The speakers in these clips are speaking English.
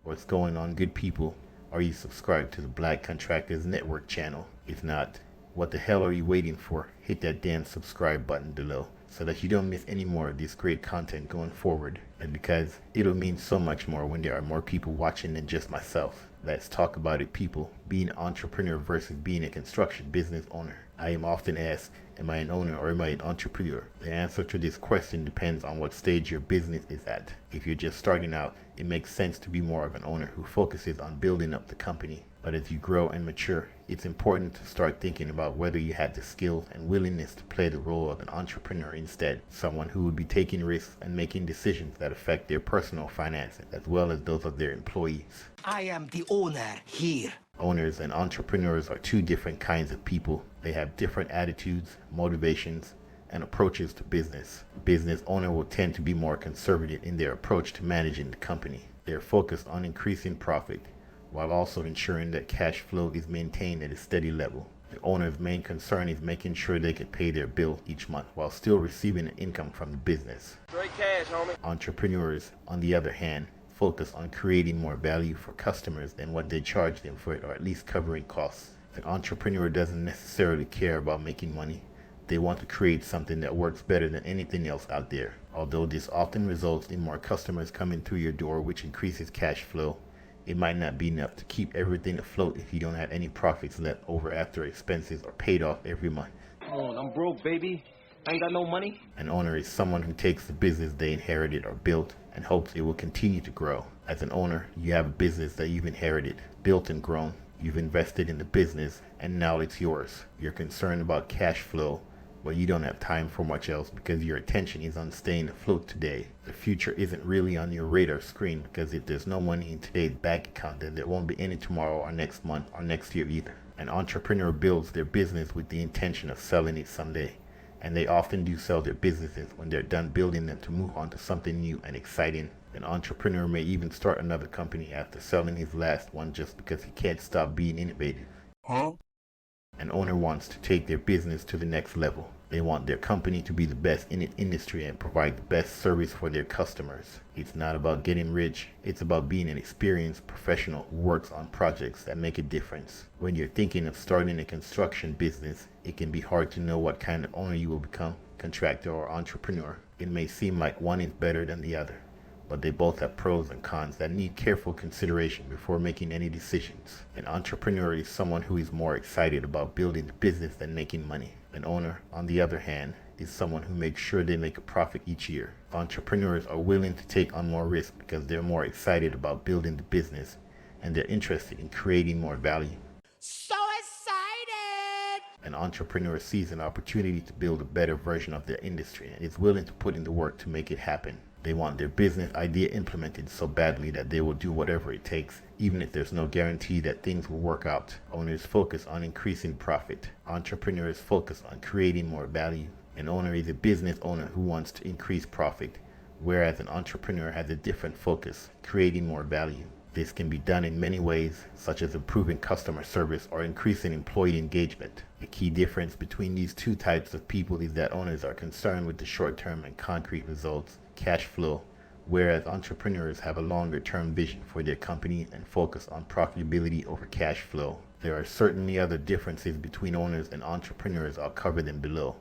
What's going on, good people? Are you subscribed to the Black Contractors Network channel? If not, what the hell are you waiting for? Hit that damn subscribe button below so that you don't miss any more of this great content going forward. And because it'll mean so much more when there are more people watching than just myself. Let's talk about it, people. Being an entrepreneur versus being a construction business owner. I am often asked, am I an owner or am I an entrepreneur? The answer to this question depends on what stage your business is at. If you're just starting out, it makes sense to be more of an owner who focuses on building up the company. But as you grow and mature, it's important to start thinking about whether you had the skill and willingness to play the role of an entrepreneur instead. Someone who would be taking risks and making decisions that affect their personal finances as well as those of their employees. I am the owner here. Owners and entrepreneurs are two different kinds of people. They have different attitudes, motivations, and approaches to business. A business owner will tend to be more conservative in their approach to managing the company. They are focused on increasing profit while also ensuring that cash flow is maintained at a steady level. The owner's main concern is making sure they can pay their bill each month while still receiving an income from the business. Straight cash, homie. Entrepreneurs, on the other hand, focus on creating more value for customers than what they charge them for it, or at least covering costs. The entrepreneur doesn't necessarily care about making money. They want to create something that works better than anything else out there. Although this often results in more customers coming through your door, which increases cash flow, it might not be enough to keep everything afloat if you don't have any profits left over after expenses are paid off every month. Come on, I'm broke, baby. I ain't got no money. An owner is someone who takes the business they inherited or built and hopes it will continue to grow. As an owner, you have a business that you've inherited, built and grown. You've invested in the business and now it's yours. You're concerned about cash flow, but you don't have time for much else because your attention is on staying afloat today. The future isn't really on your radar screen because if there's no money in today's bank account, then there won't be any tomorrow or next month or next year either. An entrepreneur builds their business with the intention of selling it someday. And they often do sell their businesses when they're done building them to move on to something new and exciting. An entrepreneur may even start another company after selling his last one just because he can't stop being innovative. An owner wants to take their business to the next level. They want their company to be the best in its industry and provide the best service for their customers. It's not about getting rich, it's about being an experienced professional who works on projects that make a difference. When you're thinking of starting a construction business, it can be hard to know what kind of owner you will become, contractor or entrepreneur. It may seem like one is better than the other, but they both have pros and cons that need careful consideration before making any decisions. An entrepreneur is someone who is more excited about building the business than making money. An owner, on the other hand, is someone who makes sure they make a profit each year. Entrepreneurs are willing to take on more risk because they're more excited about building the business and they're interested in creating more value. So excited! An entrepreneur sees an opportunity to build a better version of their industry and is willing to put in the work to make it happen. They want their business idea implemented so badly that they will do whatever it takes, even if there's no guarantee that things will work out. Owners focus on increasing profit. Entrepreneurs focus on creating more value. An owner is a business owner who wants to increase profit, whereas an entrepreneur has a different focus, creating more value. This can be done in many ways, such as improving customer service or increasing employee engagement. The key difference between these two types of people is that owners are concerned with the short-term and concrete results, cash flow, whereas entrepreneurs have a longer-term vision for their company and focus on profitability over cash flow. There are certainly other differences between owners and entrepreneurs. I'll cover them below.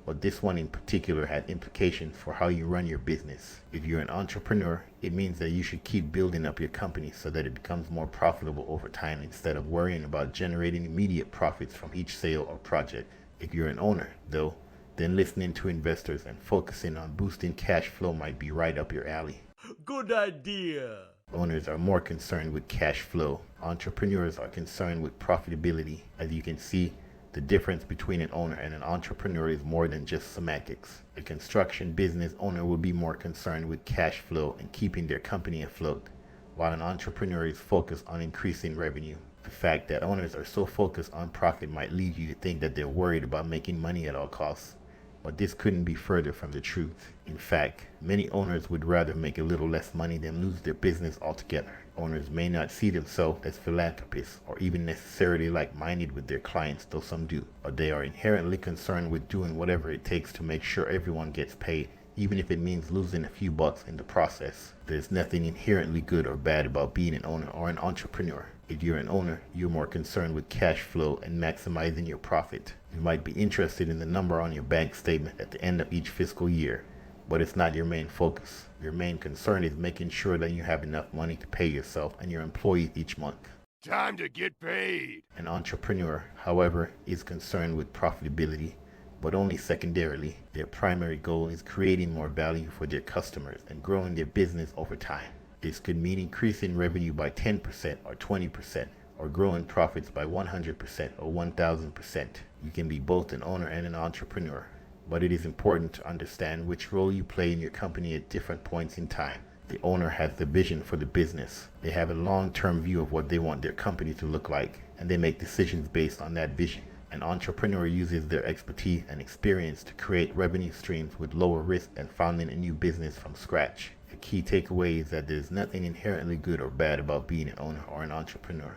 But this one in particular has implications for how you run your business. If you're an entrepreneur, it means that you should keep building up your company so that it becomes more profitable over time instead of worrying about generating immediate profits from each sale or project. If you're an owner, though, then listening to investors and focusing on boosting cash flow might be right up your alley. Good idea. Owners are more concerned with cash flow. Entrepreneurs are concerned with profitability. As you can see, the difference between an owner and an entrepreneur is more than just semantics. A construction business owner will be more concerned with cash flow and keeping their company afloat, while an entrepreneur is focused on increasing revenue. The fact that owners are so focused on profit might lead you to think that they're worried about making money at all costs, but this couldn't be further from the truth. In fact, many owners would rather make a little less money than lose their business altogether. Owners may not see themselves as philanthropists or even necessarily like-minded with their clients, though some do, but they are inherently concerned with doing whatever it takes to make sure everyone gets paid, even if it means losing a few bucks in the process. There's nothing inherently good or bad about being an owner or an entrepreneur. If you're an owner, you're more concerned with cash flow and maximizing your profit. You might be interested in the number on your bank statement at the end of each fiscal year, but it's not your main focus. Your main concern is making sure that you have enough money to pay yourself and your employees each month. Time to get paid. An entrepreneur, however, is concerned with profitability, but only secondarily. Their primary goal is creating more value for their customers and growing their business over time. This could mean increasing revenue by 10% or 20%, or growing profits by 100% or 1000%. You can be both an owner and an entrepreneur, but it is important to understand which role you play in your company at different points in time. The owner has the vision for the business. They have a long-term view of what they want their company to look like, and they make decisions based on that vision. An entrepreneur uses their expertise and experience to create revenue streams with lower risk than founding a new business from scratch. The key takeaway is that there is nothing inherently good or bad about being an owner or an entrepreneur,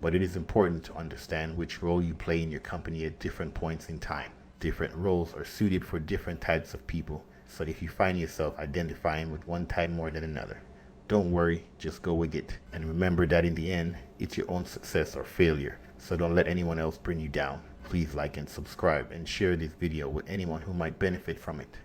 but it is important to understand which role you play in your company at different points in time. Different roles are suited for different types of people, so if you find yourself identifying with one type more than another, don't worry, just go with it. And remember that in the end, it's your own success or failure, so don't let anyone else bring you down. Please like and subscribe and share this video with anyone who might benefit from it.